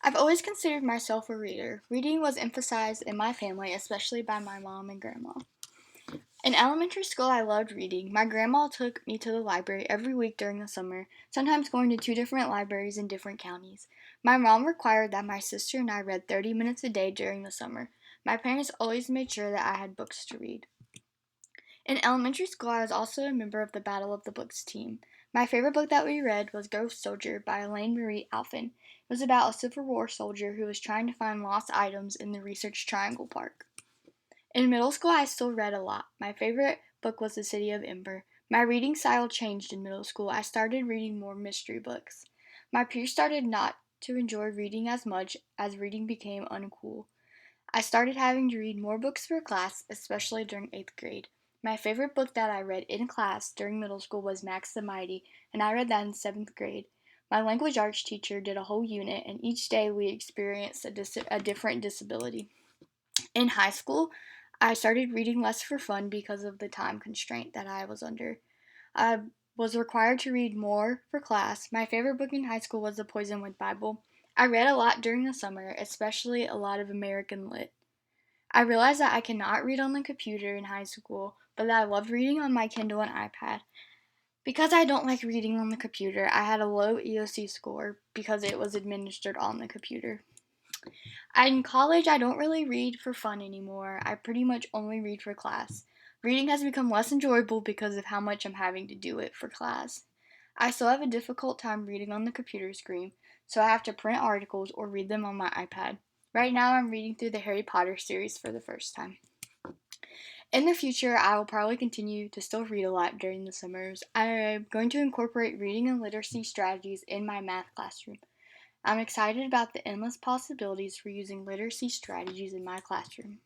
I've always considered myself a reader. Reading was emphasized in my family, especially by my mom and grandma. In elementary school, I loved reading. My grandma took me to the library every week during the summer, sometimes going to two different libraries in different counties. My mom required that my sister and I read 30 minutes a day during the summer. My parents always made sure that I had books to read. In elementary school, I was also a member of the Battle of the Books team. My favorite book that we read was Ghost Soldier by Elaine Marie Alphen. It was about a Civil War soldier who was trying to find lost items in the Research Triangle Park. In middle school, I still read a lot. My favorite book was The City of Ember. My reading style changed in middle school. I started reading more mystery books. My peers started not to enjoy reading as much as reading became uncool. I started having to read more books for class, especially during 8th grade. My favorite book that I read in class during middle school was Max the Mighty, and I read that in 7th grade. My language arts teacher did a whole unit, and each day we experienced a different disability. In high school, I started reading less for fun because of the time constraint that I was under. I was required to read more for class. My favorite book in high school was the Poisonwood Bible. I read a lot during the summer, especially a lot of American Lit. I realized that I cannot read on the computer in high school, but that I loved reading on my Kindle and iPad. Because I don't like reading on the computer, I had a low EOC score because it was administered on the computer. In college, I don't really read for fun anymore. I pretty much only read for class. Reading has become less enjoyable because of how much I'm having to do it for class. I still have a difficult time reading on the computer screen, so I have to print articles or read them on my iPad. Right now, I'm reading through the Harry Potter series for the first time. In the future, I will probably continue to still read a lot during the summers. I'm going to incorporate reading and literacy strategies in my math classroom. I'm excited about the endless possibilities for using literacy strategies in my classroom.